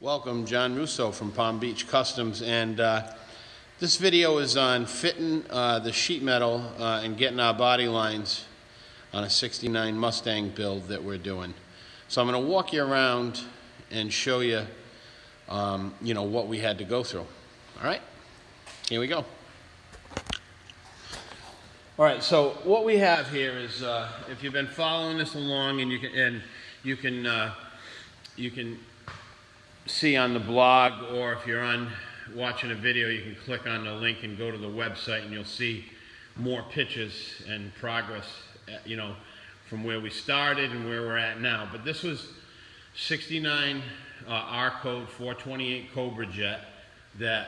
Welcome, John Russo from Palm Beach Customs, and this video is on fitting the sheet metal and getting our body lines on a '69 Mustang build that we're doing. So I'm going to walk you around and show you, what we had to go through. All right, here we go. All right, so what we have here is, if you've been following this along, and you can see on the blog, or if you're watching a video, you can click on the link and go to the website, and you'll see more pictures and progress, from where we started and where we're at now. But this was '69 R code 428 Cobra jet that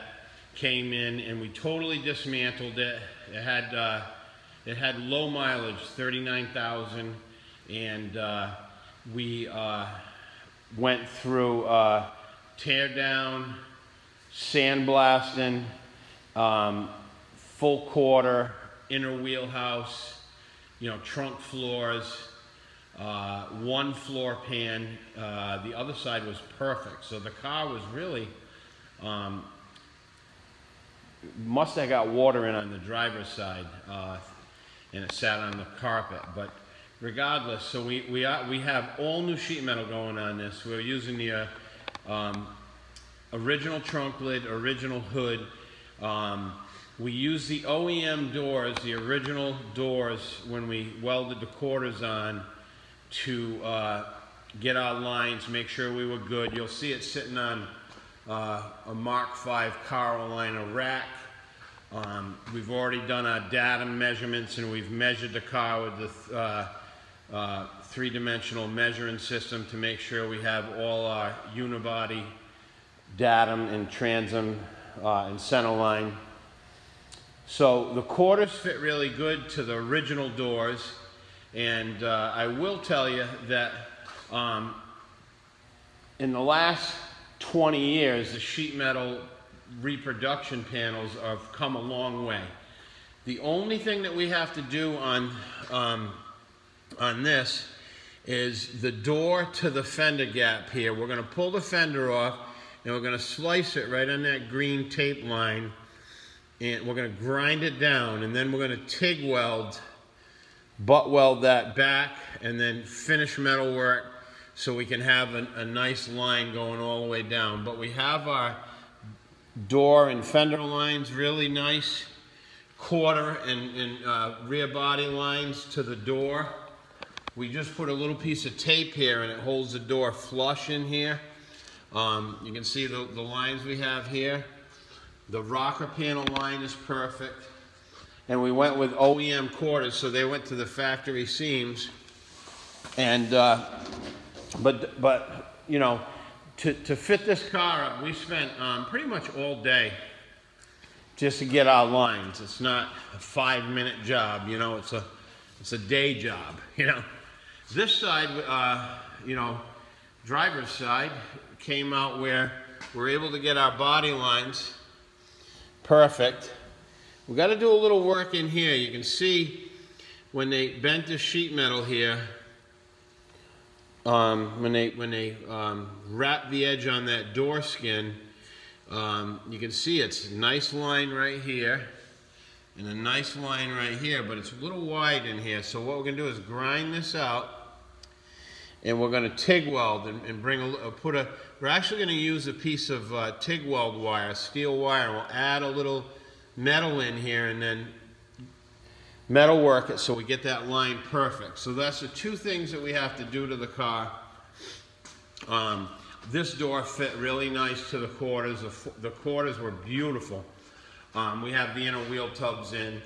came in, and we totally dismantled it. It had low mileage, 39,000, and we went through tear down, sandblasting, full quarter, inner wheelhouse, trunk floors, one floor pan. The other side was perfect. So the car was really, must have got water in on the driver's side, and it sat on the carpet. But regardless, so we have all new sheet metal going on this. We're using the original trunk lid, original hood. We use the OEM doors, the original doors, when we welded the quarters on to get our lines, make sure we were good. You'll see it sitting on a Mark V Carolina rack. We've already done our datum measurements, and we've measured the car with the three-dimensional measuring system to make sure we have all our unibody datum and transom and center line. So the quarters fit really good to the original doors, and I will tell you that in the last 20 years, the sheet metal reproduction panels have come a long way. The only thing that we have to do on this is the door to the fender gap here. We're going to pull the fender off, and we're going to slice it right on that green tape line, and we're going to grind it down, and then we're going to TIG weld, butt weld that back, and then finish metal work so we can have a nice line going all the way down. But we have our door and fender lines really nice, quarter and rear body lines to the door. We just put a little piece of tape here, and it holds the door flush in here. You can see the lines we have here. The rocker panel line is perfect. And we went with OEM quarters, so they went to the factory seams. And, to fit this car up, we spent pretty much all day just to get our lines. It's not a 5-minute job, it's a day job, This side, driver's side, came out where we're able to get our body lines perfect. We got to do a little work in here. You can see when they bent the sheet metal here, when they wrapped the edge on that door skin, you can see it's a nice line right here and a nice line right here, but it's a little wide in here. So what we're going to do is grind this out, and we're going to TIG weld and we're actually going to use a piece of TIG weld wire, steel wire, and we'll add a little metal in here and then metal work it so we get that line perfect. So that's the two things that we have to do to the car. This door fit really nice to the quarters. The quarters were beautiful. We have the inner wheel tubs in.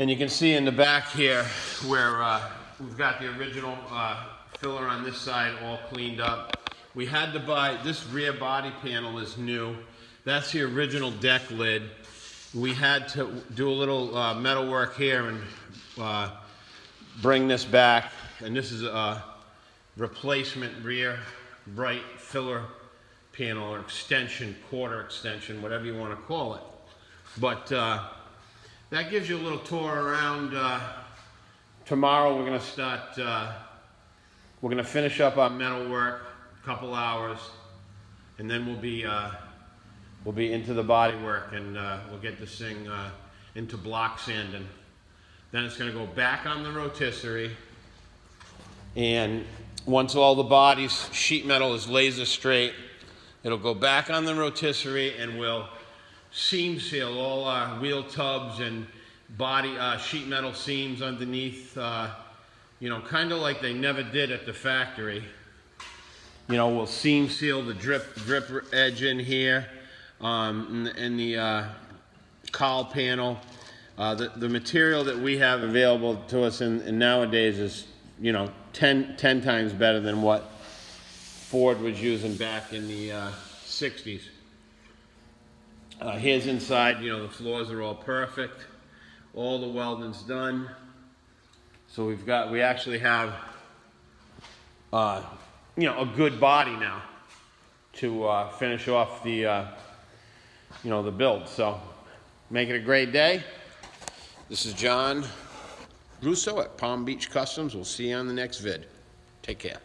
And you can see in the back here where we've got the original filler on this side all cleaned up. We had to buy, this rear body panel is new. That's the original deck lid. We had to do a little metal work here and bring this back. And this is a replacement rear bright filler panel, or extension, quarter extension, whatever you want to call it. But that gives you a little tour around. Tomorrow we're going to start, we're going to finish up our metal work, a couple hours. and then we'll be into the body work, and we'll get this thing into block sanding. Then it's going to go back on the rotisserie, and once all the body's sheet metal is laser straight, it'll go back on the rotisserie, and we'll seam seal all our wheel tubs and body sheet metal seams underneath, you know, kind of like they never did at the factory. You know, we'll seam seal the drip edge in here, in the cowl panel. The material that we have available to us in nowadays is, you know, 10 times better than what Ford was using back in the 60s. Here's inside, you know, the floors are all perfect. All the welding's done. So we actually have, you know, a good body now to finish off the, you know, the build. So make it a great day. This is John Russo at Palm Beach Customs. We'll see you on the next vid. Take care.